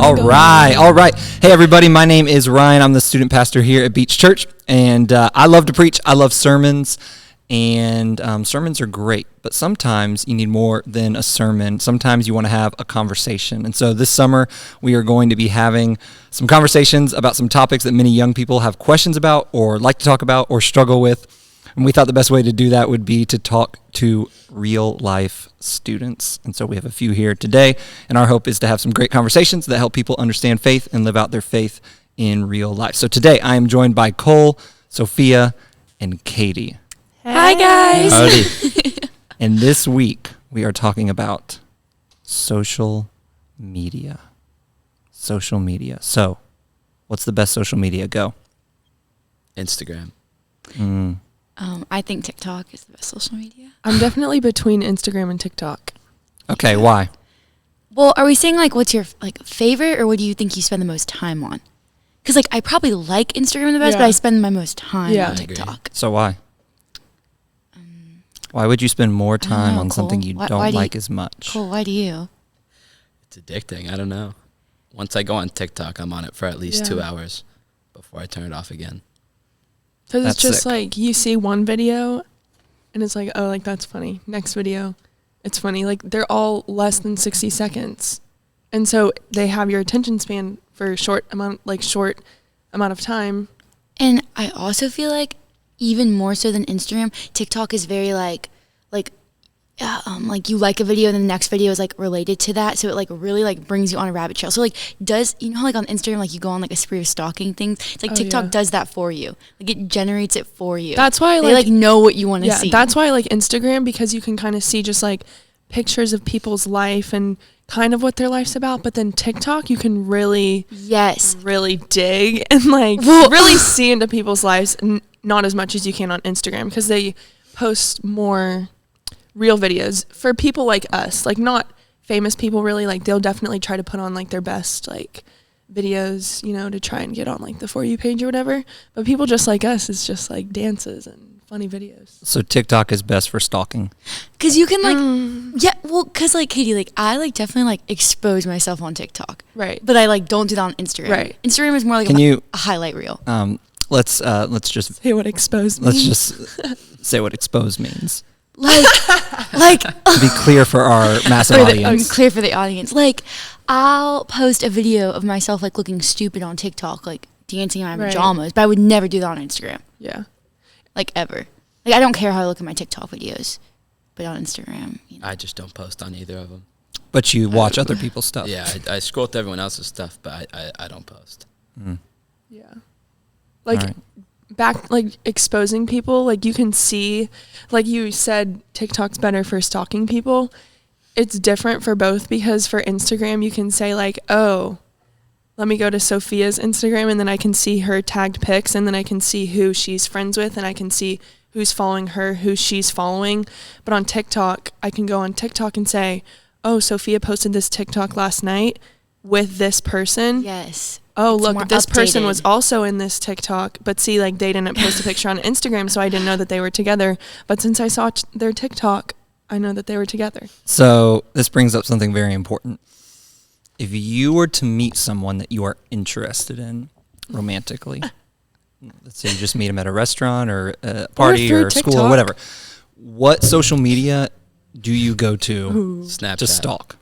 All right. Hey, everybody. My name is Ryan. I'm the student pastor here at Beach Church, and I love to preach. I love sermons, and sermons are great, but sometimes you need more than a sermon. Sometimes you want to have a conversation, and so this summer we are going to be having some conversations about some topics that many young people have questions about or like to talk about or struggle with, and we thought the best way to do that would be to talk to real-life students. And so we have a few here today, and our hope is to have some great conversations that help people understand faith and live out their faith in real life. So today I am joined by Cole, Sophia, and Katie. Hi, guys. Howdy. And this week we are talking about social media. Social media. So what's the best social media? Go. Instagram. I think TikTok is the best social media. I'm definitely between Instagram and TikTok. Okay, why? Well, are we saying what's your favorite, or what do you think you spend the most time on? Because I probably like Instagram the best, but I spend my most time on TikTok. So why? Why would you spend more time on something you don't like as much? Cool, why do you? It's addicting. I don't know. Once I go on TikTok, I'm on it for at least 2 hours before I turn it off again. Because it's just sick. you see one video and it's that's funny. Next video, it's funny. They're all less than 60 seconds. And so they have your attention span for a short amount of time. And I also feel even more so than Instagram, TikTok is very you like a video and the next video is related to that, so it really brings you on a rabbit trail. So does how on Instagram you go on a spree of stalking things? It's TikTok does that for you. It generates it for you. That's why they know what you want to see. That's why I like Instagram, because you can kind of see just pictures of people's life and kind of what their life's about. But then TikTok, you can really dig and really see into people's lives, not as much as you can on Instagram, because they post more real videos for people like us, not famous people really. They'll definitely try to put on their best videos, to try and get on the For You page or whatever. But people just like us, it's just dances and funny videos. So TikTok is best for stalking. Because you can because Katie, I definitely expose myself on TikTok. Right. But I don't do that on Instagram. Right. Instagram is more a highlight reel. Let's just say what expose means. Let's just say what expose means. To be clear for our massive audience. Clear for the audience. I'll post a video of myself looking stupid on TikTok, dancing in my pajamas, but I would never do that on Instagram. Yeah. Ever. I don't care how I look at my TikTok videos, but on Instagram, I just don't post on either of them. But you watch other people's stuff. Yeah, I scroll through everyone else's stuff, but I don't post. Yeah. Back exposing people, you can see, you said TikTok's better for stalking people. It's different for both, because for Instagram you can say oh, let me go to Sophia's Instagram, and then I can see her tagged pics, and then I can see who she's friends with, and I can see who's following her, who she's following. But on TikTok, I can go on TikTok and say, oh, Sophia posted this TikTok last night with this person. Yes. Oh, look, this person was also in this TikTok, but see, they didn't post a picture on Instagram, so I didn't know that they were together. But since I saw their TikTok, I know that they were together. So this brings up something very important. If you were to meet someone that you are interested in romantically, let's say you just meet them at a restaurant or a party or school or whatever, what social media do you go to Snapchat. To stalk?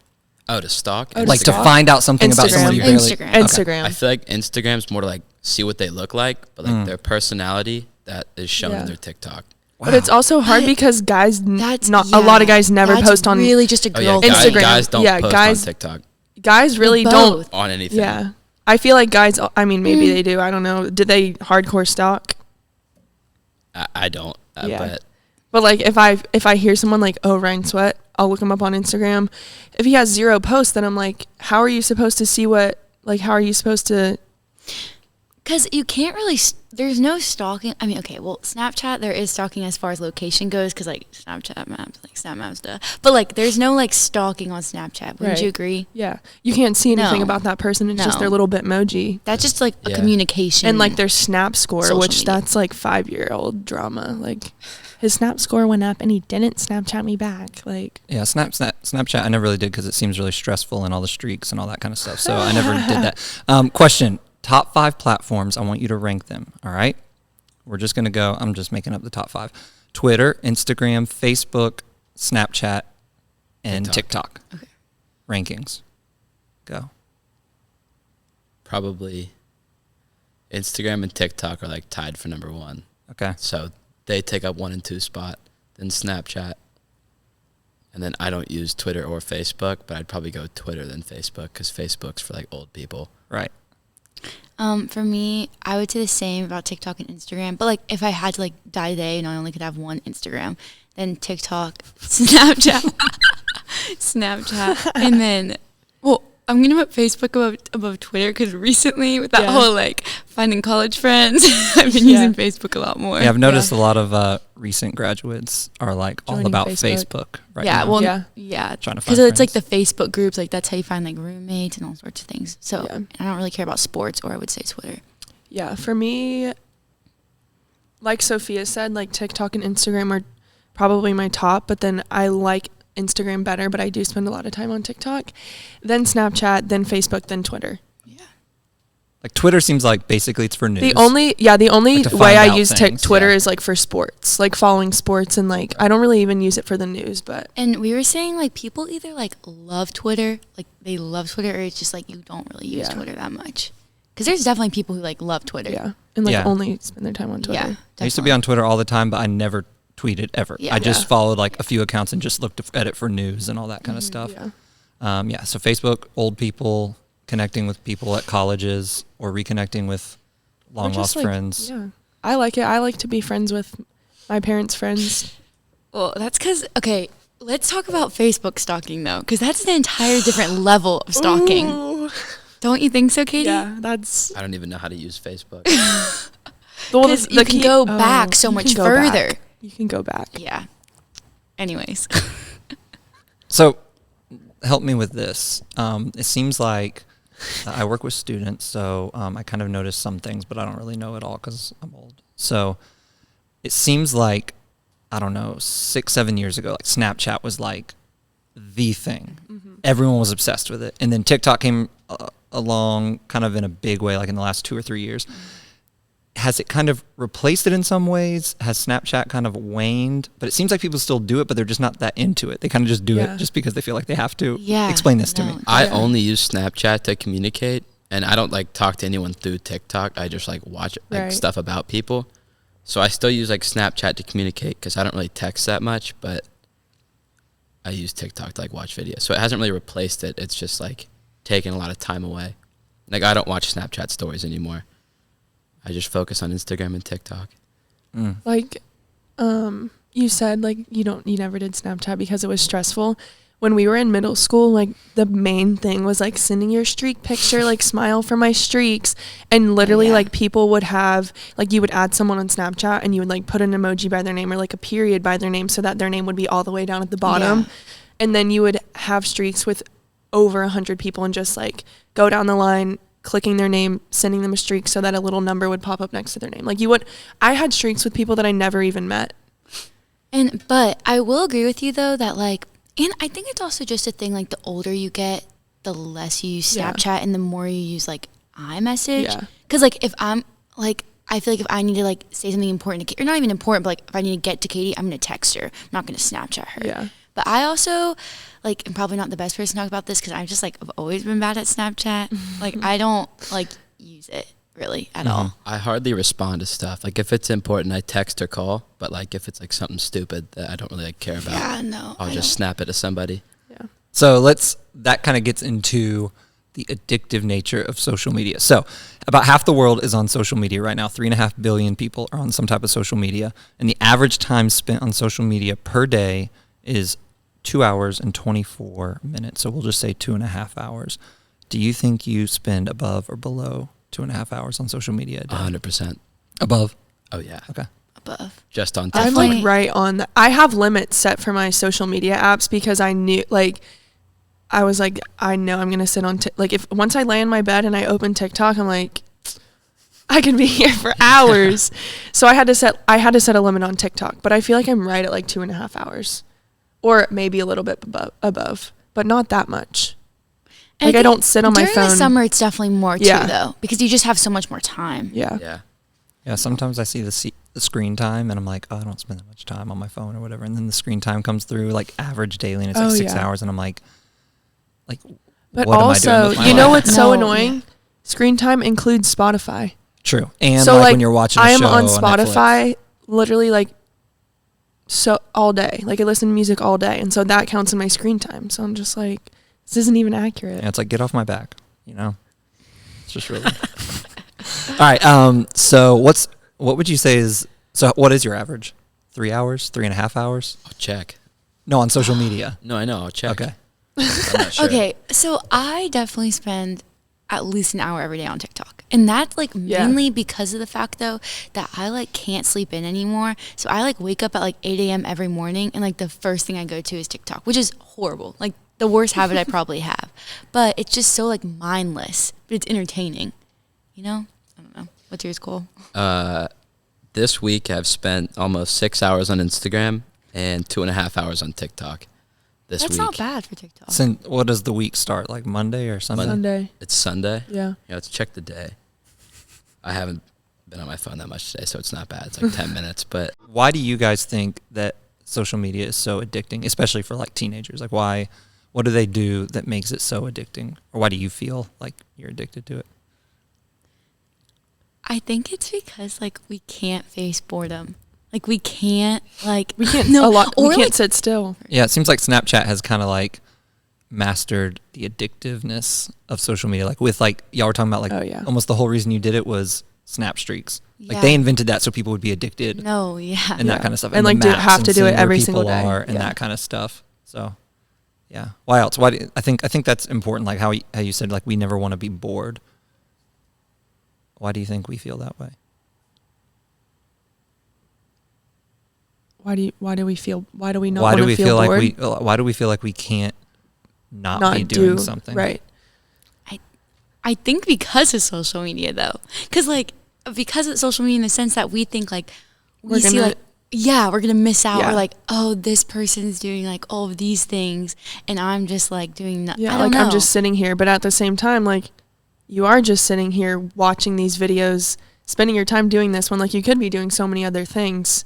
Oh, to stalk? To find out something about someone you barely... Instagram. I feel Instagram's more to see what they look like, but their personality, that is shown in their TikTok. Wow. But it's also hard because guys, a lot of guys never post on... really just a girl Instagram. Guys don't post on TikTok. Guys really don't... On anything. Yeah. I feel like guys, maybe they do. I don't know. Did they hardcore stalk? I don't. But if I hear someone Ryan Sweat, I'll look him up on Instagram. If he has 0 posts, then I'm how are you supposed to see what, how are you supposed to... Because you can't really, there's no stalking. I mean, okay, well, Snapchat, there is stalking as far as location goes, because Snapchat maps, Snap maps stuff. But there's no stalking on Snapchat. Wouldn't you agree? Yeah. You can't see anything about that person. It's just their little Bitmoji. That's just a communication. And their Snap score, which media. That's 5-year-old drama. his Snap score went up and he didn't Snapchat me back. Like, Yeah, Snapchat I never really did because it seems really stressful and all the streaks and all that kind of stuff. So I never did that. Question, top 5 platforms. I want you to rank them, all right? We're just going to go, I'm just making up the top 5. Twitter, Instagram, Facebook, Snapchat, and TikTok. Okay. Rankings. Go. Probably Instagram and TikTok are like tied for number 1. Okay. So they take up 1 and 2 spot. Then Snapchat. And then I don't use Twitter or Facebook, but I'd probably go Twitter than Facebook because Facebook's for like old people. Right. For me, I would say the same about TikTok and Instagram. But like, if I had to like die today and I only could have one Instagram, then TikTok, Snapchat, and then, well, I'm gonna put Facebook above Twitter because recently with that whole like finding college friends, I've been using Facebook a lot more. Yeah, I've noticed a lot of recent graduates are like all about Facebook right now. Well, Trying to because find it's like the friends. Facebook groups, like that's how you find like roommates and all sorts of things. So I don't really care about sports, or I would say Twitter. Yeah, for me, like Sophia said, like TikTok and Instagram are probably my top, but then I like Instagram better, but I do spend a lot of time on TikTok, then Snapchat, then Facebook, then Twitter. Like Twitter seems like basically it's for news. The only Like way I use things, Twitter is like for sports, like following sports, and like I don't really even use it for the news, but. And we were saying like people either like love Twitter, like they love Twitter, or it's just like you don't really use Twitter that much. Because there's definitely people who like love Twitter. Yeah, and like only spend their time on Twitter. Yeah, I used to be on Twitter all the time, but I never tweeted ever. Yeah. I just followed like a few accounts and just looked at it for news and all that kind of stuff. Yeah. So Facebook, old people connecting with people at colleges or reconnecting with long lost friends. Yeah, I like it. I like to be friends with my parents' friends. Well, that's because, okay, let's talk about Facebook stalking though, because that's an entire different level of stalking. Ooh. Don't you think so, Katie? Yeah, that's. I don't even know how to use Facebook. Because you can go back so much further. You can go back. Yeah. Anyways. So help me with this. It seems like I work with students, so I kind of notice some things, but I don't really know it all because I'm old. So it seems like, I don't know, 6-7 years ago, like Snapchat was like the thing. Mm-hmm. Everyone was obsessed with it. And then TikTok came along kind of in a big way, like in the last 2 or 3 years. Has it kind of replaced it in some ways? Has Snapchat kind of waned? But it seems like people still do it, but they're just not that into it. They kind of just do it just because they feel like they have to. Yeah. Explain this to me. I only use Snapchat to communicate, and I don't like talk to anyone through TikTok. I just like watch like stuff about people. So I still use like Snapchat to communicate because I don't really text that much, but I use TikTok to like watch videos. So it hasn't really replaced it. It's just like taking a lot of time away. Like I don't watch Snapchat stories anymore. I just focus on Instagram and TikTok. Like, you said like you never did Snapchat because it was stressful. When we were in middle school, like the main thing was like sending your streak picture, like smile for my streaks, and literally like people would have like you would add someone on Snapchat and you would like put an emoji by their name or like a period by their name so that their name would be all the way down at the bottom, and then you would have streaks with over 100 people and just like go down the line, clicking their name, sending them a streak so that a little number would pop up next to their name. Like I had streaks with people that I never even met. But I will agree with you though that like, and I think it's also just a thing, like the older you get, the less you use Snapchat and the more you use like iMessage. Yeah. Cause like if I'm like, I feel like if I need to like say something important to Katie, or not even important, but like if I need to get to Katie, I'm going to text her. I'm not going to Snapchat her. Yeah. But I also, like, I'm probably not the best person to talk about this because I'm just, like, I've always been bad at Snapchat. Like, I don't, like, use it really at all. I hardly respond to stuff. Like, if it's important, I text or call. But, like, if it's, like, something stupid that I don't really like, care about, I'll just snap it to somebody. Yeah. So that kind of gets into the addictive nature of social media. So about half the world is on social media right now. 3.5 billion people are on some type of social media. And the average time spent on social media per day is 2 hours and 24 minutes. So we'll just say 2.5 hours. Do you think you spend above or below 2.5 hours on social media a day? 100%. Above? Oh, yeah. Okay. Above. Just on TikTok. I'm like right on that. I have limits set for my social media apps because I knew like, I was like, I know I'm going to sit on, like if once I lay in my bed and I open TikTok, I'm like, I could be here for hours. So I had to set a limit on TikTok, but I feel like I'm right at like 2.5 hours, or maybe a little bit above, but not that much. Like, I don't sit on my phone. During the summer, it's definitely more too, though, because you just have so much more time. Yeah. Yeah, sometimes I see the screen time, and I'm like, oh, I don't spend that much time on my phone or whatever. And then the screen time comes through, like, average daily, and it's like 6 hours, and I'm like, but what also, am I doing with my you know life? what's so annoying? Yeah. Screen time includes Spotify. True. And so, like when you're watching a show I am on Spotify Netflix. literally like so all day. Like, I listen to music all day, and so that counts in my screen time. So I'm just like, this isn't even accurate. Yeah, it's like, get off my back, you know? It's just really... All right, so what would you say is... So what is your average? 3 hours? 3.5 hours? I'll check. No, on social media. No, I know. I'll check. Okay. I'm not sure. Okay, so I definitely spend at least an hour every day on TikTok. And that's like mainly because of the fact though that I like can't sleep in anymore. So I like wake up at like 8 a.m. every morning, and like the first thing I go to is TikTok, which is horrible. Like the worst habit I probably have. But it's just so like mindless, but it's entertaining. You know? I don't know. What's yours, Cole? This week I've spent almost 6 hours on Instagram and 2.5 hours on TikTok. That's not bad for TikTok. So what does the week start? Like Monday or Sunday? Sunday. It's Sunday? Yeah. Yeah, let's check the day. I haven't been on my phone that much today, so it's not bad. It's like 10 minutes, but... Why do you guys think that social media is so addicting, especially for like teenagers? Like what do they do that makes it so addicting? Or why do you feel like you're addicted to it? I think it's because like we can't face boredom. Like we can't sit still. Yeah, it seems like Snapchat has kind of like mastered the addictiveness of social media. Like with like y'all were talking about like almost the whole reason you did it was snap streaks. Like they invented that so people would be addicted. And that kind of stuff. And like have to do it every single day. And that kind of stuff. So yeah. Why else? I think that's important. Like how you said like we never want to be bored. Why do you think we feel that way? Why do we not want to feel bored? Why do we feel like we can't not be doing something? Right. I think because of social media though. Because of social media in the sense that we think like we're gonna miss out, or like, oh, this person's doing like all of these things and I'm just like doing I don't know. I'm just sitting here, but at the same time, like, you are just sitting here watching these videos, spending your time doing this when like you could be doing so many other things.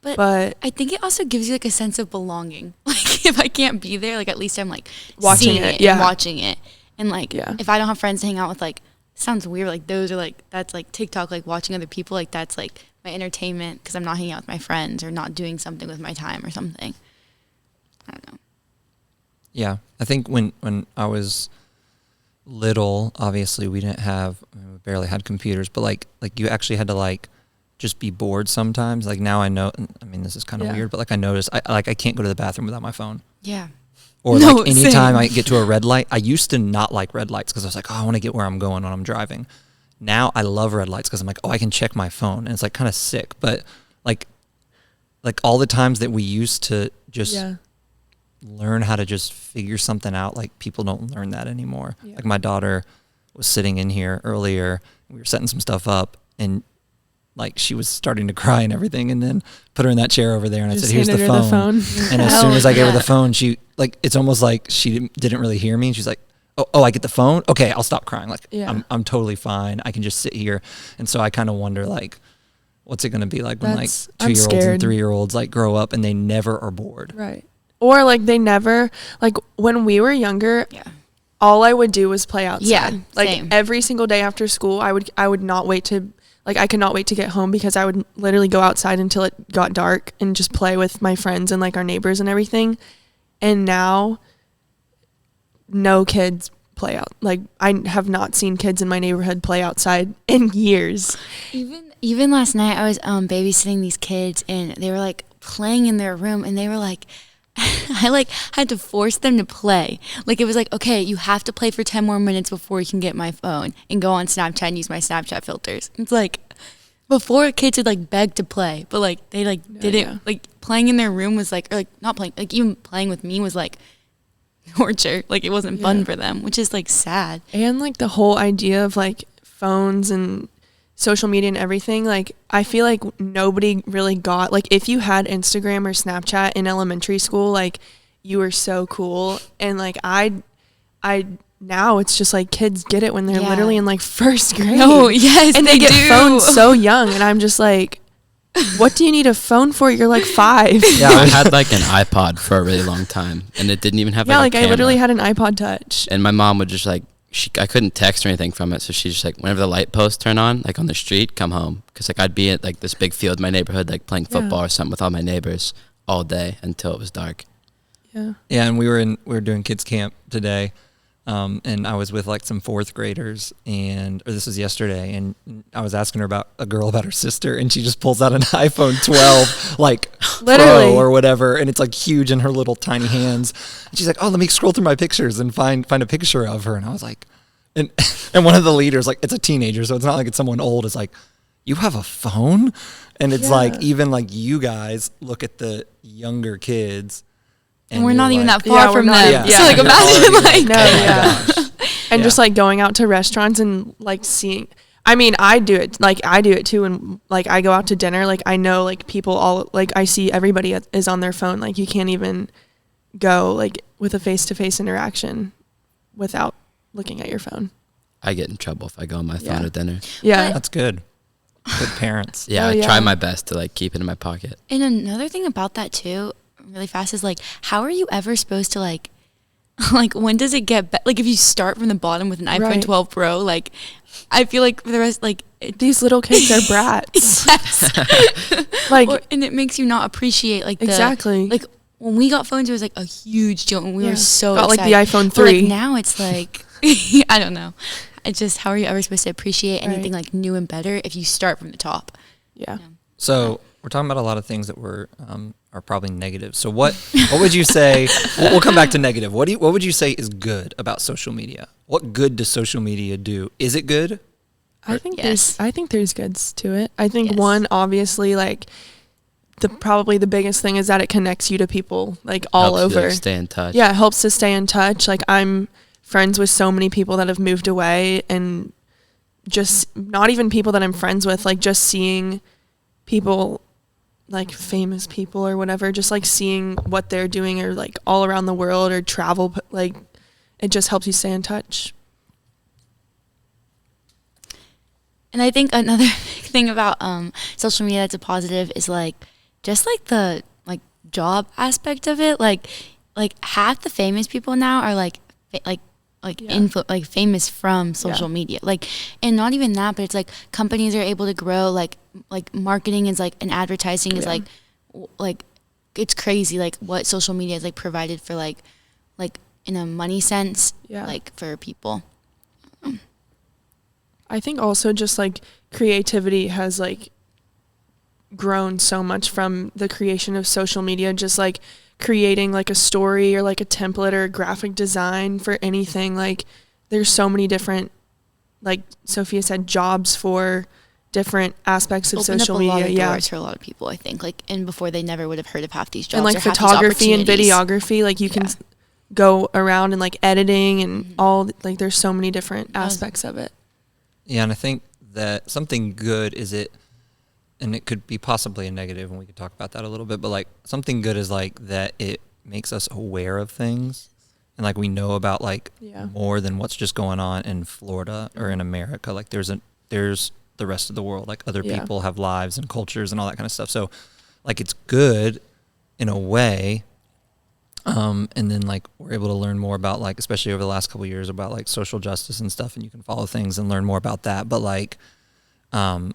But I think it also gives you like a sense of belonging. Like if I can't be there, like at least I'm like watching seeing it, and watching it. And like if I don't have friends to hang out with, like sounds weird, like those are like, that's like TikTok, like watching other people, like that's like my entertainment because I'm not hanging out with my friends or not doing something with my time or something. I don't know. Yeah, I think when I was little, obviously we barely had computers, but like you actually had to like just be bored sometimes. Like now I know, I mean this is kind of weird, but like I noticed I can't go to the bathroom without my phone. Yeah. Or like anytime I get to a red light, I used to not like red lights because I was like, oh, I want to get where I'm going when I'm driving. Now I love red lights because I'm like, oh, I can check my phone, and it's like kind of sick. But like all the times that we used to just learn how to just figure something out, like people don't learn that anymore. Yeah. Like my daughter was sitting in here earlier, we were setting some stuff up, and like she was starting to cry and everything, and then put her in that chair over there, and I said, here's the phone. And as soon as I gave her the phone, she like, it's almost like she didn't really hear me, and she's like, oh, I get the phone? Okay, I'll stop crying. Like I'm totally fine. I can just sit here. And so I kind of wonder like, what's it going to be like when like 2-year-olds and 3-year-olds like grow up and they never are bored. Right. Or like they never, like when we were younger, all I would do was play outside. Yeah, like same. Every single day after school, I would not wait to, like I could not wait to get home because I would literally go outside until it got dark and just play with my friends and like our neighbors and everything. And now no kids play out. Like I have not seen kids in my neighborhood play outside in years. Even last night I was babysitting these kids and they were like playing in their room and they were like, I like had to force them to play. Like it was like, okay, you have to play for 10 more minutes before you can get my phone and go on Snapchat and use my Snapchat filters. It's like before kids would like beg to play, but like they like didn't like playing in their room was like, or like not playing, like even playing with me was like torture. Like it wasn't fun for them, which is like sad. And like the whole idea of like phones and social media and everything, like I feel like nobody really got, like if you had Instagram or Snapchat in elementary school, like you were so cool. And like I now it's just like kids get it when they're literally in like first grade. Oh, yes, and they get phones so young, and I'm just like, what do you need a phone for? You're like 5. Yeah, I had like an iPod for a really long time, and it didn't even have like a camera. I literally had an iPod Touch. And my mom would just like, I couldn't text or anything from it, so she's just like, whenever the light posts turn on, like on the street, come home, because like I'd be at like this big field in my neighborhood, like playing football or something with all my neighbors all day until it was dark. Yeah. Yeah, and we were doing kids camp today. And I was with like some 4th graders, or this was yesterday, and I was asking her about a girl about her sister, and she just pulls out an iPhone 12, like literally Pro or whatever, and it's like huge in her little tiny hands. And she's like, "Oh, let me scroll through my pictures and find a picture of her." And I was like, and one of the leaders, like, it's a teenager, so it's not like it's someone old, is like, "You have a phone?" And it's like, even like you guys look at the younger kids. And we're not even that far from them. Yeah. So like imagine like and just like going out to restaurants and like seeing, I mean, I do it too. And like I go out to dinner, like I know like people all, like I see everybody is on their phone. Like you can't even go like with a face-to-face interaction without looking at your phone. I get in trouble if I go on my phone at dinner. Yeah. That's good. Good parents. Yeah, I try my best to like keep it in my pocket. And another thing about that too, really fast, is like, how are you ever supposed to like when does it get like if you start from the bottom with an iPhone 12 Pro, like I feel like for the rest, like these little kids are brats. Yes. Like and it makes you not appreciate like exactly like when we got phones, it was like a huge deal and we were so got excited. Like the iPhone 3. But, like now it's like I don't know. It's just, how are you ever supposed to appreciate anything like new and better if you start from the top? Yeah. So we're talking about a lot of things that are probably negative. So what would you say? We'll come back to negative. What would you say is good about social media? What good does social media do? Is it good? I think there's goods to it. I think one, obviously, like probably the biggest thing is that it connects you to people like all helps over. You, like, stay in touch. Yeah, it helps to stay in touch. Like I'm friends with so many people that have moved away, and just not even people that I'm friends with, like just seeing people, like famous people or whatever, just like seeing what they're doing, or like all around the world, or travel, like it just helps you stay in touch. And I think another thing about social media that's a positive is like just like the like job aspect of it. Like half the famous people now are like famous from social media. Like, and not even that, but it's like companies are able to grow. Like marketing is like, and advertising is like it's crazy. Like what social media is like provided for like in a money sense. Yeah. Like for people. I think also just like creativity has like grown so much from the creation of social media, just like creating like a story or like a template or a graphic design for anything. Like there's so many different, like Sophia said, jobs for different aspects of social media. Opened up a lot of doors for a lot of people, I think. Like, and before they never would have heard of half these jobs. And like or photography and videography, like you can go around and like editing and all, like there's so many different aspects of it. Yeah, and I think that something good is it, and it could be possibly a negative, and we could talk about that a little bit, but like something good is like that it makes us aware of things, and like we know about like more than what's just going on in Florida or in America. Like there's the rest of the world, like other people have lives and cultures and all that kind of stuff. So like it's good in a way. And then like we're able to learn more about like, especially over the last couple of years, about like social justice and stuff, and you can follow things and learn more about that. But like, well,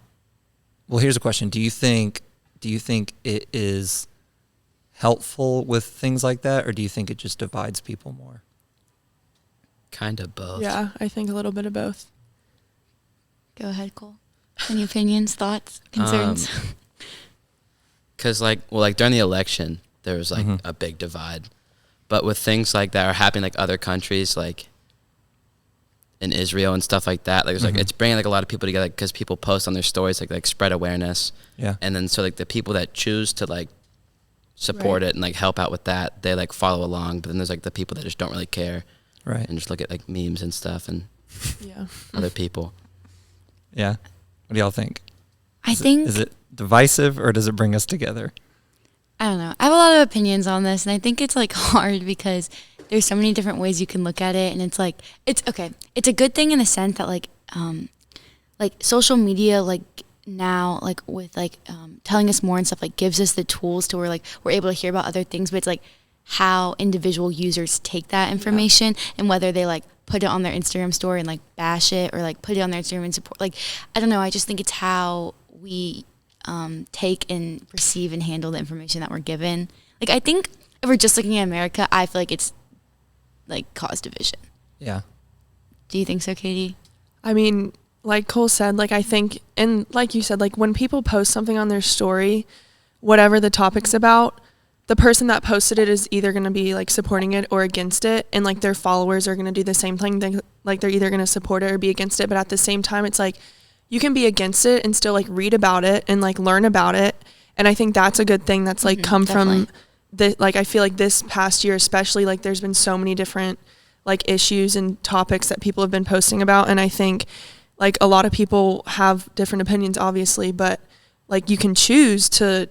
here's a question. Do you think it is helpful with things like that, or do you think it just divides people more? Kind of both. Yeah, I think a little bit of both. Go ahead, Cole. Any opinions, thoughts, concerns? Because like during the election, there was like a big divide. But with things like that are happening like other countries, like in Israel and stuff like that, like it's like it's bringing like a lot of people together because people post on their stories, like spread awareness. Yeah. And then so like the people that choose to like support it and like help out with that, they like follow along. But then there's like the people that just don't really care, and just look at like memes and stuff and other people. Yeah. What do y'all think? Is it divisive or does it bring us together? I don't know. I have a lot of opinions on this, and I think it's like hard because there's so many different ways you can look at it, and it's like it's okay. It's a good thing in the sense that like social media like now like with like telling us more and stuff like gives us the tools to where like we're able to hear about other things, but it's like how individual users take that information and whether they like put it on their Instagram story and like bash it or like put it on their Instagram and support. Like I don't know. I just think it's how we take and perceive and handle the information that we're given. Like I think if we're just looking at America, I feel like it's like cause division. Yeah. Do you think so, Katie? I mean, like Cole said, like I think, and like you said, like when people post something on their story, whatever the topic's about, the person that posted it is either going to be like supporting it or against it, and like their followers are going to do the same thing. Like they're either going to support it or be against it, but at the same time, it's like you can be against it and still like read about it and like learn about it. And I think that's a good thing that's like come definitely. from the, like I feel like this past year especially, like there's been so many different like issues and topics that people have been posting about, and I think like a lot of people have different opinions obviously, but like you can choose to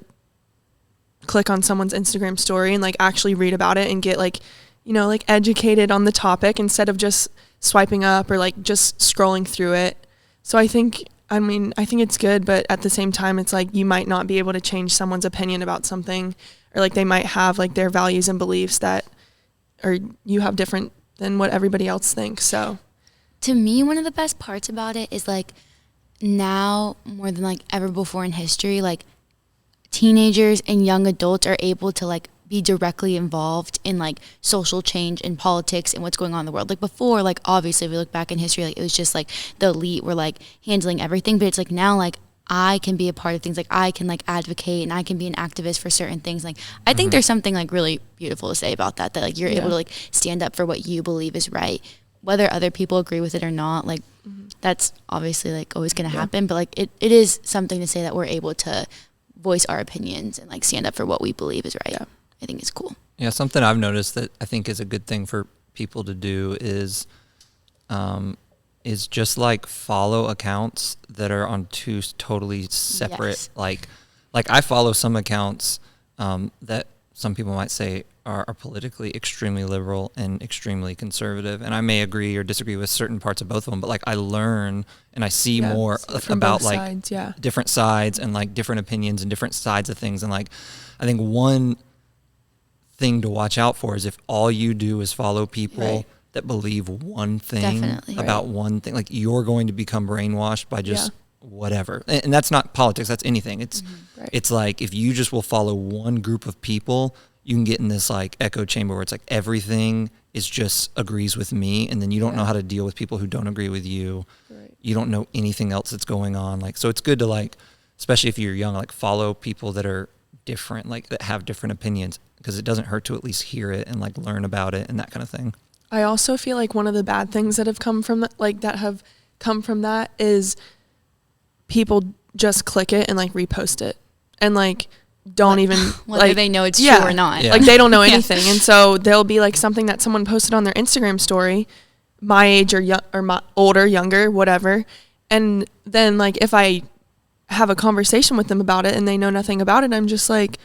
click on someone's Instagram story and like actually read about it and get like, you know, like educated on the topic instead of just swiping up or like just scrolling through it. So I think it's good, but at the same time, it's like you might not be able to change someone's opinion about something, or like they might have like their values and beliefs that, or you have different than what everybody else thinks. So To me, one of the best parts about it is like now more than like ever before in history, like teenagers and young adults are able to like be directly involved in like social change and politics and what's going on in the world. Like before, like obviously if we look back in history, like it was just like the elite were like handling everything, but it's like now like I can be a part of things, like I can like advocate and I can be an activist for certain things. Like I think there's something like really beautiful to say about that like you're able to like stand up for what you believe is right, whether other people agree with it or not. Like that's obviously like always going to happen, but like it is something to say that we're able to voice our opinions and like stand up for what we believe is right. I think it's cool. Yeah, something I've noticed that I think is a good thing for people to do is just like follow accounts that are on two totally separate, like I follow some accounts that some people might say are politically extremely liberal and extremely conservative, and I may agree or disagree with certain parts of both of them, but like I learn and I see more about like sides, different sides and like different opinions and different sides of things. And like I think one thing to watch out for is if all you do is follow people that believe one thing about one thing, like you're going to become brainwashed by just whatever. And that's not politics, that's anything. It's it's like if you just will follow one group of people, you can get in this like echo chamber where it's like everything is just agrees with me, and then you don't know how to deal with people who don't agree with you. You don't know anything else that's going on. Like, so it's good to like, especially if you're young, like follow people that are different, like that have different opinions, because it doesn't hurt to at least hear it and like learn about it and that kind of thing. I also feel like one of the bad things that have come from that is people just click it and like repost it and like don't even whether like they know it's true or not. Like they don't know anything. And so there'll be like something that someone posted on their Instagram story, my age or older, younger, whatever. And then like if I have a conversation with them about it and they know nothing about it, I'm just like,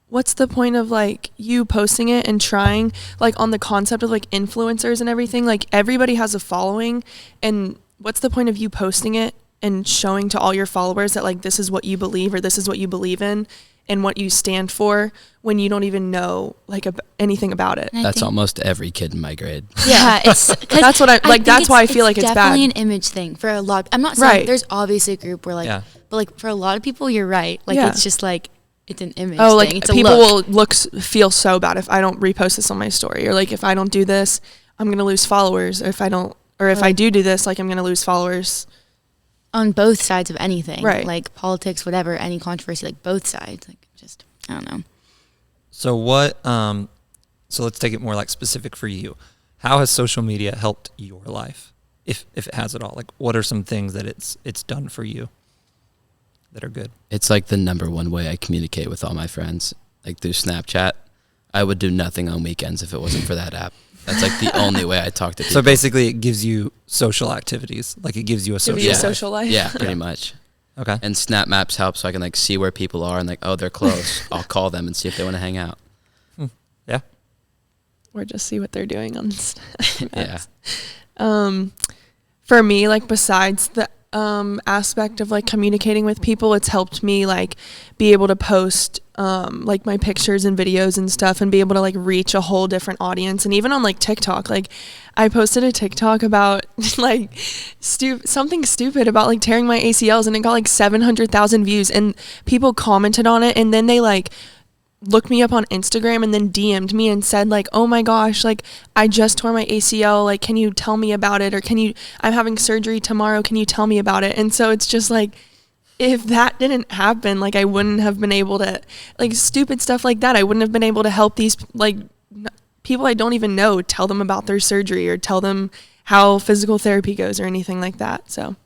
what's the point of like you posting it and trying like on the concept of like influencers and everything? Like everybody has a following, and what's the point of you posting it and showing to all your followers that like this is what you believe or this is what you believe in and what you stand for when you don't even know like anything about it? That's almost every kid in my grade. Yeah, it's that's what I like. That's why I feel like it's definitely bad. an image thing for a lot. I'm not saying there's obviously a group where like, but like for a lot of people, you're right. Like it's just like it's an image. Oh, like thing. It's people will feel so bad if I don't repost this on my story, or like if I don't do this, I'm gonna lose followers. Or if I don't, or if I do this, like I'm gonna lose followers. On both sides of anything, right? Like politics, whatever, any controversy, like both sides. Like just I don't know. So what? So let's take it more like specific for you. How has social media helped your life, if it has at all? Like, what are some things that it's done for you that are good? It's like the number one way I communicate with all my friends, like through Snapchat. I would do nothing on weekends if it wasn't for that app. That's like the only way I talk to people. So basically it gives you social activities. Like it gives you a social life. Social life. Yeah, pretty much. Okay. And Snap Maps help so I can like see where people are and like, oh, they're close. I'll call them and see if they want to hang out. Yeah. Or just see what they're doing on Snap Maps. Yeah. For me, like besides the aspect of like communicating with people, it's helped me like be able to post like my pictures and videos and stuff and be able to like reach a whole different audience. And even on like TikTok, like I posted a TikTok about like something stupid about like tearing my ACLs, and it got like 700,000 views, and people commented on it, and then they like looked me up on Instagram and then DM'd me and said like, oh my gosh, like I just tore my ACL, like can you tell me about it, or I'm having surgery tomorrow, can you tell me about it? And so it's just like, if that didn't happen, like I wouldn't have been able to, like stupid stuff like that, I wouldn't have been able to help these like people I don't even know, tell them about their surgery or tell them how physical therapy goes or anything like that. So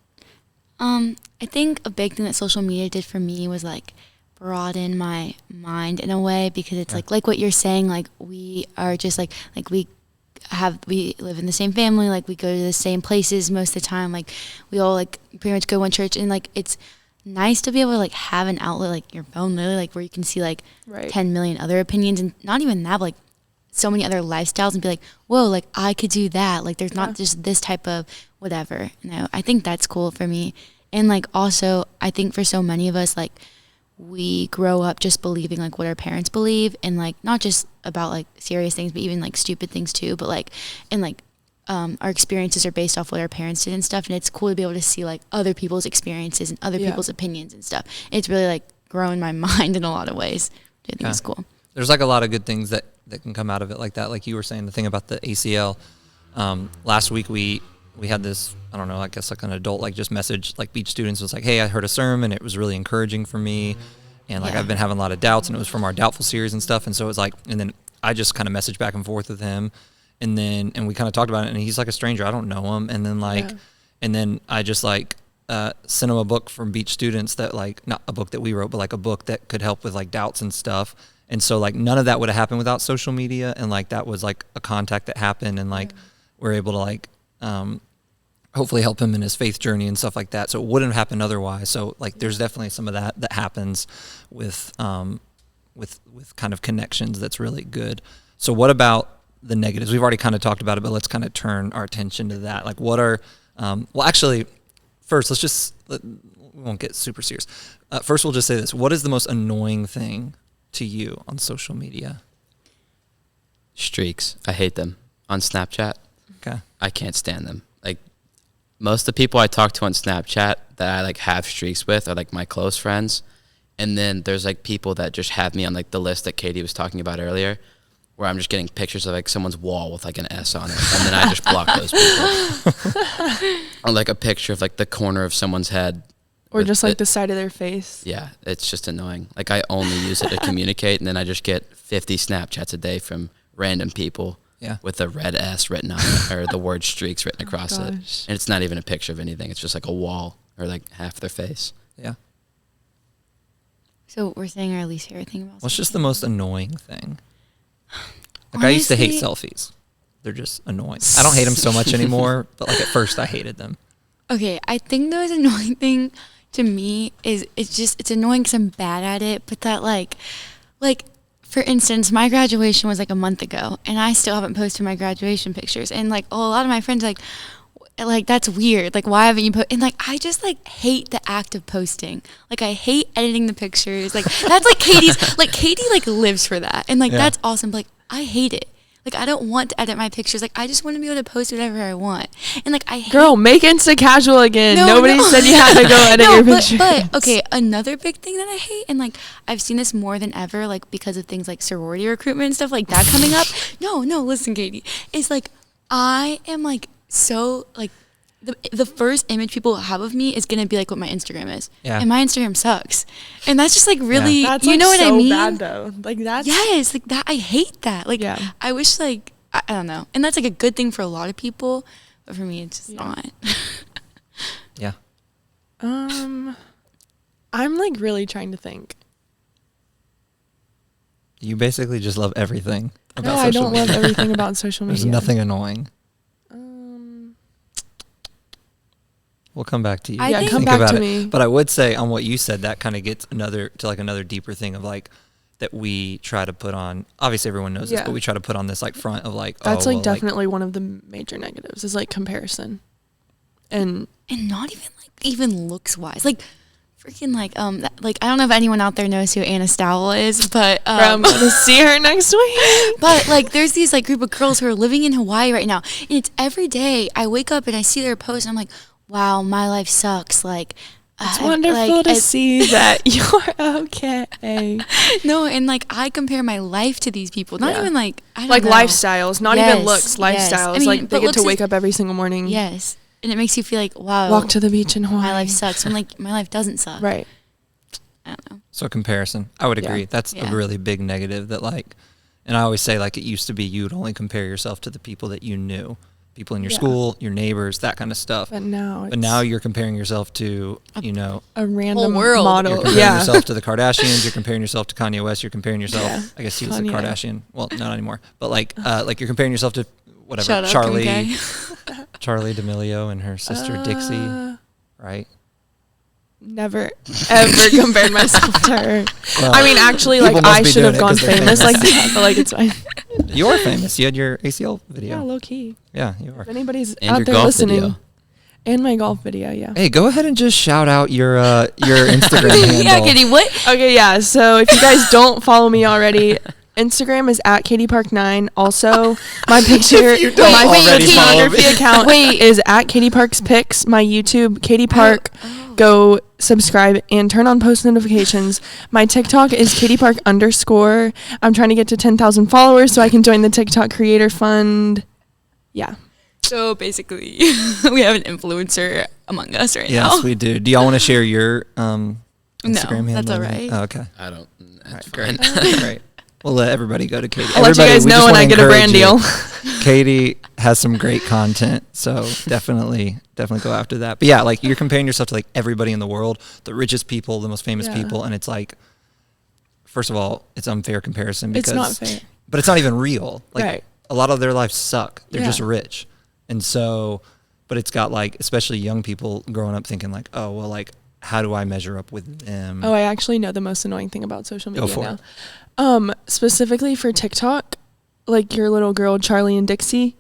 I think a big thing that social media did for me was like broaden my mind in a way, because it's like what you're saying, like we are just like we live in the same family, like we go to the same places most of the time, like we all like pretty much go one church, and like it's nice to be able to like have an outlet like your phone, literally, like where you can see like 10 million other opinions, and not even that, but like so many other lifestyles, and be like, whoa, like I could do that, like there's not just this type of whatever, you know. I think that's cool for me. And like also I think for so many of us, like we grow up just believing like what our parents believe, and like not just about like serious things, but even like stupid things too, but like, and like our experiences are based off what our parents did and stuff, and it's cool to be able to see like other people's experiences and other people's opinions and stuff. It's really like grown my mind in a lot of ways, which I think is cool. There's like a lot of good things that can come out of it like that. Like you were saying, the thing about the ACL, last week we had this, I don't know, I guess like an adult like just message, like Beach Students was like, hey, I heard a sermon, it was really encouraging for me, and like I've been having a lot of doubts, and it was from our Doubtful series and stuff. And so it was like, and then I just kind of messaged back and forth with him, and we kind of talked about it, and he's like a stranger, I don't know him, and then like and then I just like sent him a book from Beach Students that like, not a book that we wrote, but like a book that could help with like doubts and stuff. And so like none of that would have happened without social media, and like that was like a contact that happened, and like we're able to like hopefully help him in his faith journey and stuff like that. So it wouldn't have happened otherwise. So like there's definitely some of that happens with kind of connections that's really good. So what about the negatives? We've already kind of talked about it, but let's kind of turn our attention to that. Like what are well, actually first we won't get super serious. First we'll just say this. What is the most annoying thing to you on social media? Streaks. I hate them on Snapchat. Okay. I can't stand them. Like most of the people I talk to on Snapchat that I like have streaks with are like my close friends. And then there's like people that just have me on like the list that Katie was talking about earlier, where I'm just getting pictures of like someone's wall with like an S on it. And then I just block those people. Or like a picture of like the corner of someone's head. Or just like the side of their face. Yeah, it's just annoying. Like I only use it to communicate, and then I just get 50 Snapchats a day from random people with a red S written on it, or the word streaks written across it. And it's not even a picture of anything. It's just like a wall or like half their face. Yeah. So we're saying our least favorite thing about What's just the most annoying thing? Like Honestly, I used to hate selfies. They're just annoying. I don't hate them so much anymore, but like at first I hated them. Okay, I think the most annoying thing to me is it's annoying because I'm bad at it, but that like for instance, my graduation was like a month ago, and I still haven't posted my graduation pictures, and like a lot of my friends are like that's weird, like why haven't you and like I just like hate the act of posting. Like I hate editing the pictures. Like that's like Katie like lives for that, and like that's awesome, but like I hate it. Like I don't want to edit my pictures. Like I just want to be able to post whatever I want. And like I hate Girl, make Insta casual again. Nobody said you had to go edit your pictures. But okay, another big thing that I hate, and like I've seen this more than ever, like because of things like sorority recruitment and stuff like that coming up. No, listen, Katie. It's like I am like so like the first image people have of me is gonna be like what my Instagram is. Yeah. And my Instagram sucks. And that's just like really that's you like know what I mean? Bad though. Like that's yes, like that I hate that. Like I wish like I don't know. And that's like a good thing for a lot of people, but for me it's just not. Yeah. I'm like really trying to think. You basically just love everything about social media. No, I don't love everything about social media. There's nothing annoying. We'll come back to you. Yeah, come think back about to it. me. But I would say on what you said, that kind of gets another deeper thing of like that we try to put on. Obviously, everyone knows this, but we try to put on this like front of like that's like definitely one of the major negatives is like comparison, and not even looks wise, like. Freaking like like I don't know if anyone out there knows who Anna Stowell is, but I'm gonna see her next week. But like there's these like group of girls who are living in Hawaii right now, and it's every day I wake up and I see their post and I'm like, wow, my life sucks. Like it's wonderful to see that you're okay. No, and like I compare my life to these people, not even like I don't know. Lifestyles, not even looks, lifestyles. I mean, like they get to wake up every single morning. Yes. And it makes you feel like, wow. Walk to the beach in Hawaii. My life sucks. I'm like, my life doesn't suck. Right. I don't know. So comparison. I would agree. That's a really big negative that like, and I always say like it used to be you would only compare yourself to the people that you knew. People in your school, your neighbors, that kind of stuff. But now you're comparing yourself to, a random world. model. You're comparing yourself to the Kardashians. You're comparing yourself to Kanye West. You're comparing yourself. I guess he was a Kardashian. Well, not anymore. But like you're comparing yourself to whatever. Charlie D'Amelio and her sister Dixie, right? Never ever compared myself to her. Well, I mean, actually, like I should have gone famous like that, but like it's fine. You are famous. You had your ACL video. Yeah, low key. Yeah, you are. If anybody's and out there golf listening, video. and my golf video, Hey, go ahead and just shout out your Instagram handle. Yeah, Kitty, what? Okay, yeah. So if you guys don't follow me already, Instagram is at KatiePark9. Also, my picture, my photography account is at Katie Park's Pics. My YouTube, Katie Park. Go subscribe and turn on post notifications. My TikTok is KatiePark_. I'm trying to get to 10,000 followers so I can join the TikTok Creator Fund. Yeah. So basically, we have an influencer among us right now. Yes, we do. Do y'all want to share your Instagram handle? No, that's all right. Oh, okay. I don't. That's Great. fine. Great. We'll let everybody go to Katie. I'll let you guys know when I get a brand deal. Katie has some great content, so definitely go after that. But yeah, like you're comparing yourself to like everybody in the world, the richest people, the most famous people, and it's like, first of all, it's unfair comparison because it's not fair. But it's not even real. Like a lot of their lives suck. They're just rich, and so, but it's got like especially young people growing up thinking like, oh well, like how do I measure up with them? Oh, I actually know the most annoying thing about social media Go for now. it. Specifically for TikTok, like your little girl Charlie and Dixie.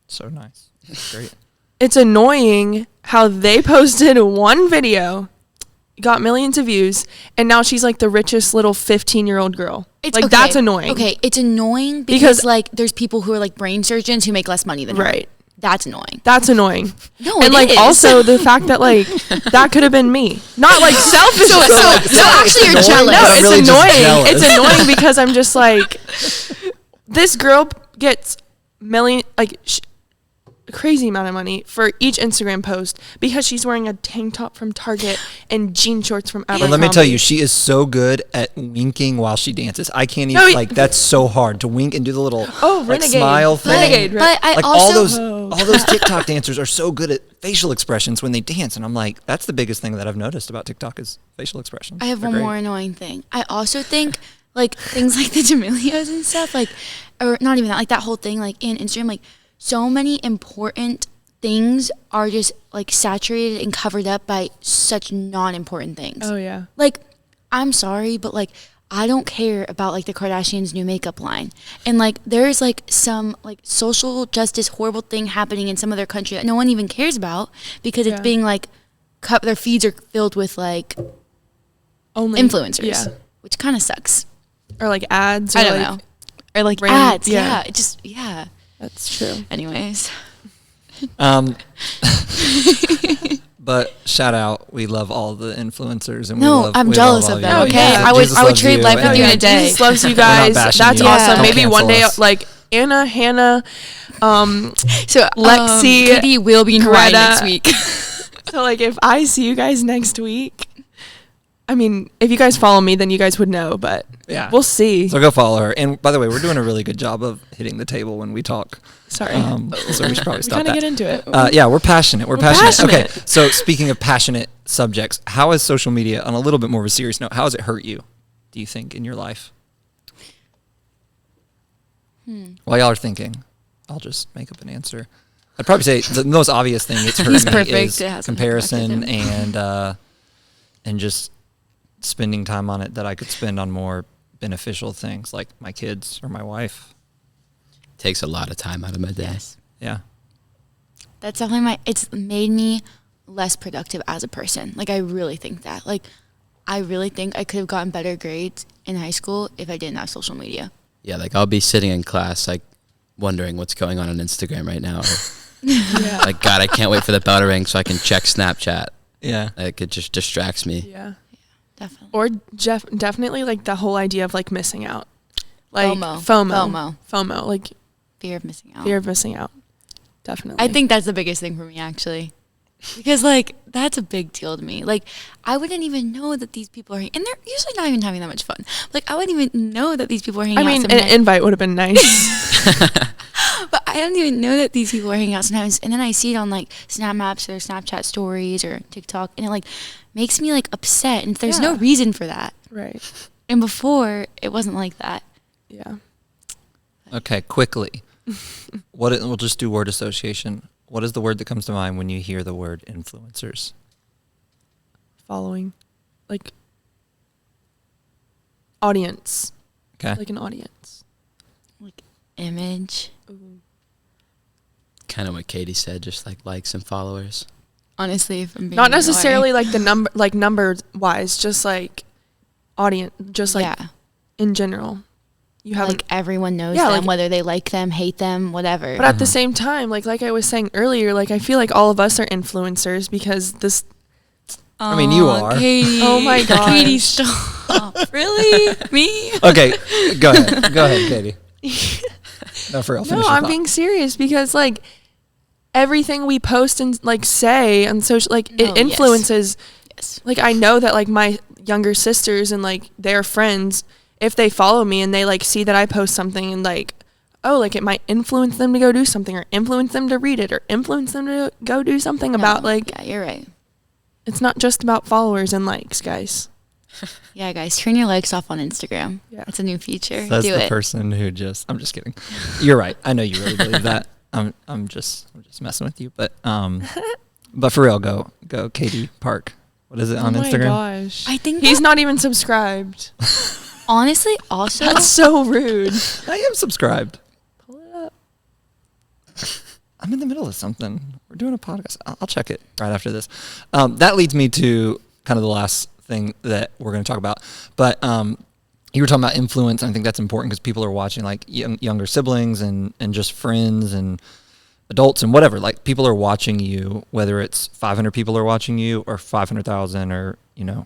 So nice. That's great. It's annoying how they posted one video, got millions of views, and now she's like the richest little 15-year-old girl. It's like that's annoying. Okay, it's annoying because like there's people who are like brain surgeons who make less money than her. That's annoying. That's annoying. No, and like also the fact that like that could have been me. Not like selfish. So actually you're jealous. No, it's really annoying. It's annoying because I'm just like, this girl gets crazy amount of money for each Instagram post because she's wearing a tank top from Target and jean shorts from Abercrombie. Well, let me tell you, she is so good at winking while she dances. I can't even that's so hard to wink and do the little renegade smile thing. Renegade, right? But I like also all those TikTok dancers are so good at facial expressions when they dance, and I'm like, that's the biggest thing that I've noticed about TikTok is facial expressions. I have one more annoying thing. I also think like things like the D'Amelios and stuff, like, or not even that, like that whole thing, like in Instagram, like so many important things are just like saturated and covered up by such non-important things. Oh yeah. Like, I'm sorry, but like I don't care about like the Kardashians' new makeup line. And like there's like some like social justice horrible thing happening in some other country that no one even cares about because it's being like their feeds are filled with like only influencers, which kind of sucks. Or like ads. Or I don't know. Or like ads. Yeah. It just That's true. Anyways. But shout out, we love all the influencers, and I'm jealous of them. Okay, Yeah. I would trade life with you in a day. Jesus loves you guys. That's awesome. Don't Maybe one day, us. like Anna, Hannah, so Lexi, Kitty will be in Hawaii next week. So like, if I see you guys next week, I mean, if you guys follow me, then you guys would know. But we'll see. So go follow her. And by the way, we're doing a really good job of hitting the table when we talk. Sorry. So we should probably stop that. Kind of get into it. Yeah, we're passionate. We're passionate. Okay, so speaking of passionate subjects, how has social media, on a little bit more of a serious note, how has it hurt you, do you think, in your life? While y'all are thinking, I'll just make up an answer. I'd probably say the most obvious thing it's hurt He's me perfect. is It hasn't comparison affected and just spending time on it that I could spend on more beneficial things like my kids or my wife. Takes a lot of time out of my day. Yes. Yeah. That's definitely it's made me less productive as a person. Like, I really think that. Like, I really think I could have gotten better grades in high school if I didn't have social media. Yeah, like I'll be sitting in class, like wondering what's going on Instagram right now. Yeah. Like, God, I can't wait for the bell to ring so I can check Snapchat. Yeah. Like, it just distracts me. Yeah. Definitely. Or definitely like the whole idea of like missing out. Like FOMO. FOMO. Like Fear of missing out. fear of missing out. Definitely. I think that's the biggest thing for me, actually. Because, like, that's a big deal to me. Like, I wouldn't even know that these people are, and they're usually not even having that much fun. Like, I wouldn't even know that these people are hanging out. I mean, sometimes. an invite would have been nice. But I don't even know that these people are hanging out sometimes. And then I see it on, like, Snap Maps or Snapchat stories or TikTok, and it, like, makes me, like, upset. And there's no Yeah. reason for that. Right. And before, it wasn't like that. Yeah. Okay, quickly. We'll just do word association. What is the word that comes to mind when you hear the word influencers? Following. Like audience. Okay. Like an audience. Like, image. Kind of what Katie said, just like likes and followers. Honestly, if I'm being Not real, necessarily like the number wise, just like audience, just like yeah. in general. You have Like, everyone knows Yeah, them, like- whether they like them, hate them, whatever. but at the same time, like I was saying earlier, like I feel like all of us are influencers because this. I mean, you Aw, are. Katie. Oh my gosh. Katie, stop. Really? Me? Okay, go ahead. Go ahead, Katie. No, for real. No, finish your I'm thought. being serious because like everything we post and like say on social, like No, it influences. Yes. Like I know that like my younger sisters and like their friends, if they follow me and they like see that I post something and like, oh, like it might influence them to go do something or influence them to read it or influence them to go do something about like, Yeah, you're right. it's not just about followers and likes, guys. Yeah, guys, turn your likes off on Instagram. Yeah. It's a new feature. That's Do the it. person who I'm just kidding. You're right. I know you really believe that. I'm just messing with you. But for real, go Katie Park. What is it on Instagram? Oh my gosh. I think he's that- not even subscribed. Honestly, also, That's so rude. I am subscribed. Pull it up. I'm in the middle of something. We're doing a podcast. I'll check it right after this. That leads me to kind of the last thing that we're going to talk about. But you were talking about influence, and I think that's important because people are watching, like younger siblings and just friends and adults and whatever. Like, people are watching you, whether it's 500 people are watching you or 500,000 or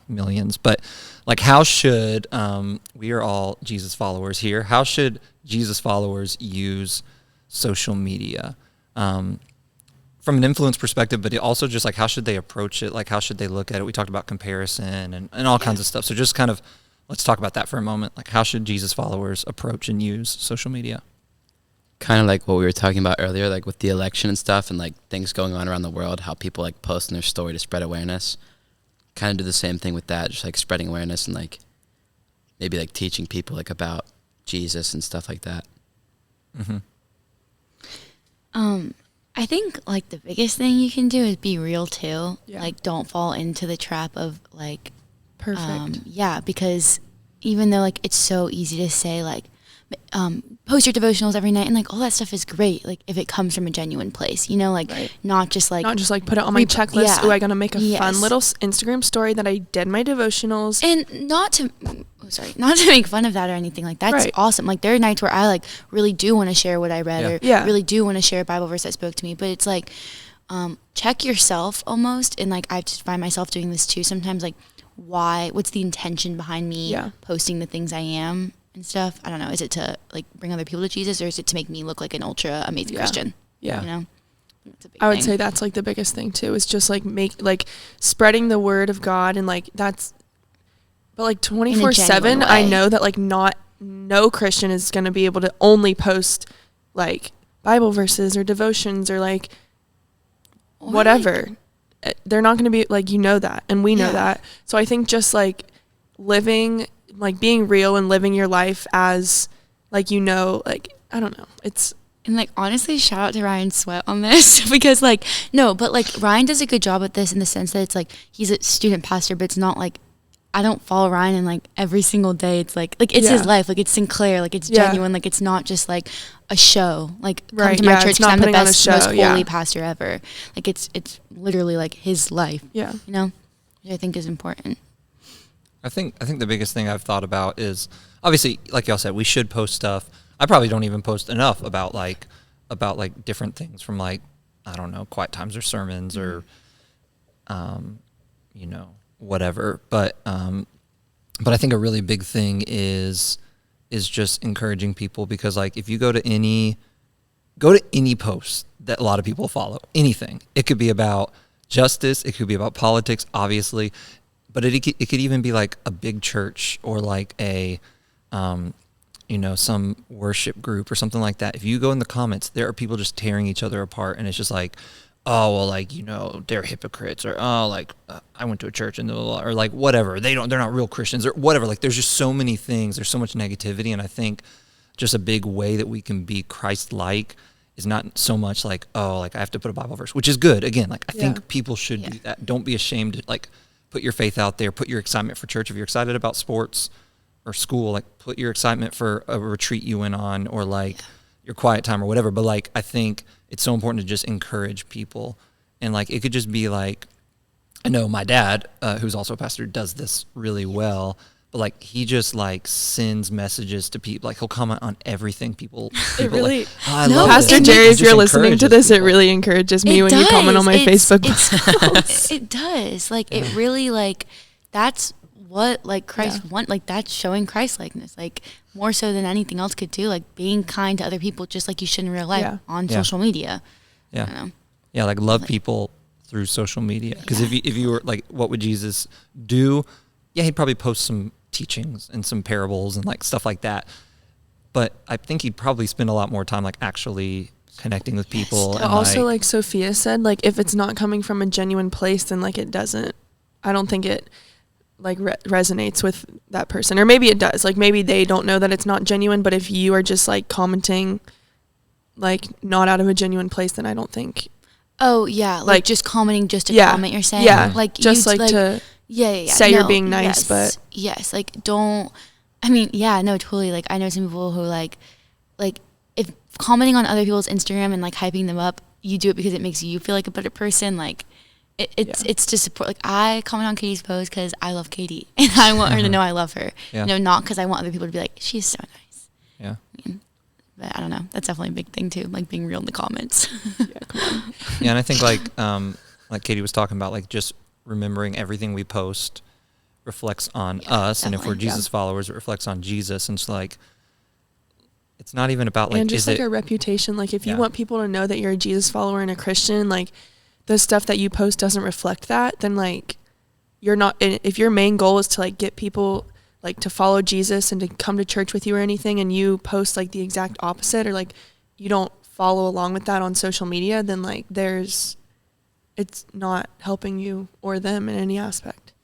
millions. But like, how should we are all Jesus followers here? How should Jesus followers use social media? From an influence perspective, but also just like, how should they approach it? Like, how should they look at it? We talked about comparison and all kinds of stuff. So just kind of, let's talk about that for a moment. Like, how should Jesus followers approach and use social media? Kind of like what we were talking about earlier, like with the election and stuff and like things going on around the world, how people like post in their story to spread awareness. Kind of do the same thing with that, just like spreading awareness and like maybe like teaching people like about Jesus and stuff like that. Mm-hmm. I think like the biggest thing you can do is be real too. Yeah. Like, don't fall into the trap of like, Perfect. yeah, because even though like it's so easy to say like, post your devotionals every night and like all that stuff is great. Like, if it comes from a genuine place, like Right. not just like Not just like put it on my checklist. yeah. Oh, I gotta make a Yes. fun little Instagram story that I did my devotionals. And not to make fun of that or anything. Like, that's Right. awesome. Like, there are nights where I like really do want to share what I read Yeah. or Yeah. really do want to share a Bible verse that spoke to me. But it's like, check yourself almost. And like, I just find myself doing this too sometimes. Like, what's the intention behind me Yeah. posting the things I am and stuff? I don't know. Is it to like bring other people to Jesus, or is it to make me look like an ultra amazing Yeah. Christian? Yeah. That's a big I would thing. say that's like the biggest thing too, is just like spreading the word of God and like that's, but like 24/7, I way. know that like no Christian is going to be able to only post like Bible verses or devotions or like Or, whatever. They're not going to be like, that. And we know Yeah. that. So I think just like living, like being real and living your life as like, like, I don't know. It's And, like, honestly, shout out to Ryan Sweat on this because, like, no, but, like, Ryan does a good job at this in the sense that it's, like, he's a student pastor, but it's not, like, I don't follow Ryan and, like, every single day it's, like, it's his life. Like, it's Sinclair. Like, it's genuine. Like, it's not just, like, a show. Like, come to my church because I'm the best, most holy pastor ever. Like, it's literally, like, his life. Yeah. You know? Which I think is important. I think the biggest thing I've thought about is, obviously, like y'all said, we should post stuff. I probably don't even post enough about different things from, like, I don't know, quiet times or sermons or, you know, whatever. But I think a really big thing is just encouraging people, because, like, if you go to any post that a lot of people follow, anything, it could be about justice, it could be about politics, obviously, but it could even be like a big church or like a you know, some worship group or something like that. If you go in the comments, there are people just tearing each other apart, and it's just like, oh, well, like, you know, they're hypocrites, or oh, like, I went to a church and or like whatever, they're not real Christians or whatever. Like, there's just so many things, there's so much negativity, and I think just a big way that we can be Christ-like is not so much like, oh, like, I have to put a Bible verse, which is good. Again, like, I think people should do that. Don't be ashamed to, like, put your faith out there, put your excitement for church. If you're excited about sports or school, like, put your excitement for a retreat you went on, or like your quiet time or whatever. But, like, I think it's so important to just encourage people. And, like, it could just be like, I know my dad, who's also a pastor, does this really well, but, like, he just, like, sends messages to people. Like, he'll comment on everything people it really, like, oh, I love Pastor this. Jerry, if you're listening to this, people. It really encourages me when you comment on my Facebook posts. It does. Like, it really, like, that's what, like, Christ want, like, that's showing Christ-likeness, like, more so than anything else could do, like, being kind to other people just like you should in real life on social media. Yeah, like, love people through social media, because if you were like, what would Jesus do? Yeah, he'd probably post some teachings and some parables and, like, stuff like that, but I think he'd probably spend a lot more time, like, actually connecting with people. And also, like Sophia said, like, if it's not coming from a genuine place, then, like, I don't think it like resonates with that person, or maybe it does, like, maybe they don't know that it's not genuine, but if you are just, like, commenting, like, not out of a genuine place, then I don't think. Oh yeah, like just commenting just to comment, you're saying, like, just like to say you're being nice, but like, don't, I mean, no, totally, like, I know some people who like if commenting on other people's Instagram and, like, hyping them up, you do it because it makes you feel like a better person, like, it's to support. Like, I comment on Katie's post because I love Katie and I want her to know I love her. You know, not because I want other people to be like, she's so nice. Yeah. I mean, but I don't know. That's definitely a big thing too. Like, being real in the comments. Come on. Yeah, and I think like Katie was talking about, like, just remembering everything we post reflects on us, and if we're Jesus followers, it reflects on Jesus. And it's like, it's not even about, like, and just like a reputation. Like, if you want people to know that you're a Jesus follower and a Christian, like, the stuff that you post doesn't reflect that, then, like, you're not, if your main goal is to, like, get people, like, to follow Jesus and to come to church with you or anything, and you post, like, the exact opposite, or, like, you don't follow along with that on social media, then, like, it's not helping you or them in any aspect.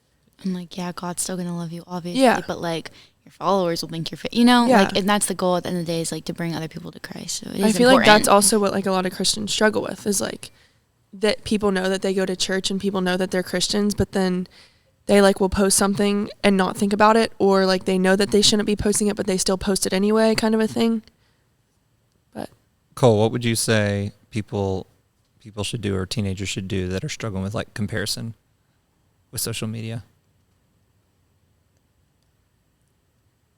And, like, God's still gonna love you, obviously, but, like, your followers will think you're fit, you know, like, and that's the goal at the end of the day, is, like, to bring other people to Christ. So I feel important. Like that's also what, like, a lot of Christians struggle with, is, like, that people know that they go to church and people know that they're Christians, but then they, like, will post something and not think about it, or, like, they know that they shouldn't be posting it, but they still post it anyway, kind of a thing. But Cole, what would you say people should do, or teenagers should do, that are struggling with, like, comparison with social media?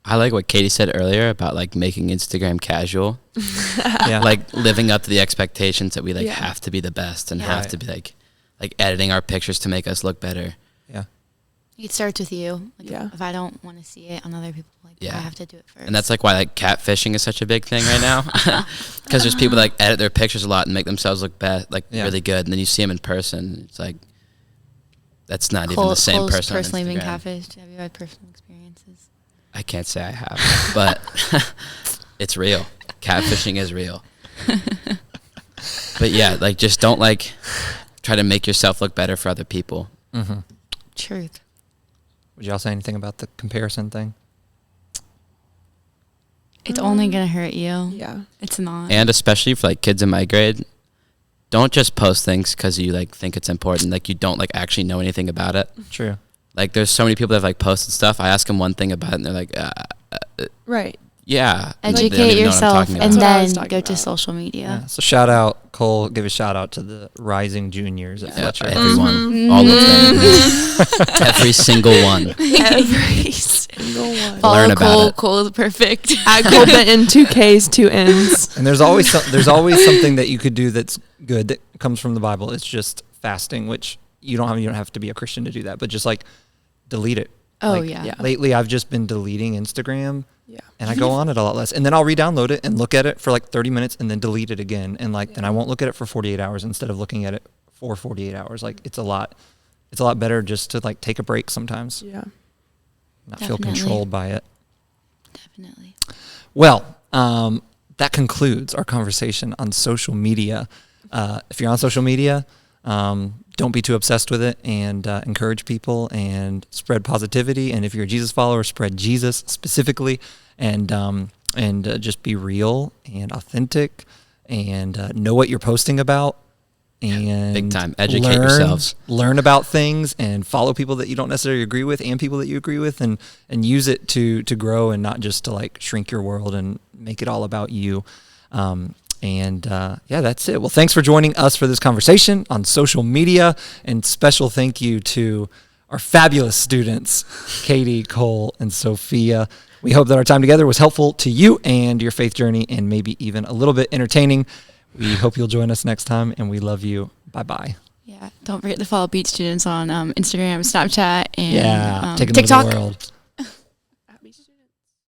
I like what Katie said earlier about, like, making Instagram casual. Like, living up to the expectations that we, like, have to be the best and have to be, like editing our pictures to make us look better. Yeah. It starts with you. Like, if I don't want to see it on other people, like, I have to do it first. And that's, like, why, like, catfishing is such a big thing right now. Because there's people that, like, edit their pictures a lot and make themselves look really good, and then you see them in person, it's like, that's not even the same person. Personally been catfished. Have you had personal experiences? I can't say I have, but it's real. Catfishing is real. But yeah, like, just don't, like, try to make yourself look better for other people. Mm-hmm. Truth. Would y'all say anything about the comparison thing? It's only gonna hurt you. Yeah. It's not. And especially for like kids in my grade, don't just post things because you like think it's important. Like you don't like actually know anything about it. True. Like there's so many people that have like posted stuff. I ask them one thing about it and they're like, Right. yeah. Educate yourself and That's what I was then talking go to about. social media. Yeah. So shout out, Cole, give a shout out to the rising juniors at Fletcher. Everyone, all of them, every single one. Every single one. Learn Follow about Cole. it. Cole is perfect. At Cole Benton, 2 Ks, 2 N's. And there's always something that you could do that's good that comes from the Bible. It's just fasting, which you don't have to be a Christian to do that, but just like delete it. Oh, Like, yeah. Lately, I've just been deleting Instagram. Yeah. And I go on it a lot less. And then I'll re-download it and look at it for like 30 minutes and then delete it again. And like, then I won't look at it for 48 hours instead of looking at it for 48 hours. Like it's a lot better just to like take a break sometimes, Yeah. not feel Definitely. controlled by it. Definitely. Well, that concludes our conversation on social media. If you're on social media, don't be too obsessed with it, and encourage people and spread positivity. And if you're a Jesus follower, spread Jesus specifically, and just be real and authentic, and know what you're posting about. And Big time. Educate yourselves. Learn about things and follow people that you don't necessarily agree with and people that you agree with, and use it to grow and not just to like shrink your world and make it all about you. Yeah, that's it. Well, thanks for joining us for this conversation on social media, and special thank you to our fabulous students, Katie, Cole, and Sophia. We hope that our time together was helpful to you and your faith journey, and maybe even a little bit entertaining. We hope you'll join us next time, and we love you. Bye-bye. Yeah. Don't forget to follow Beach Students on Instagram, Snapchat, and Taking them to TikTok. the world.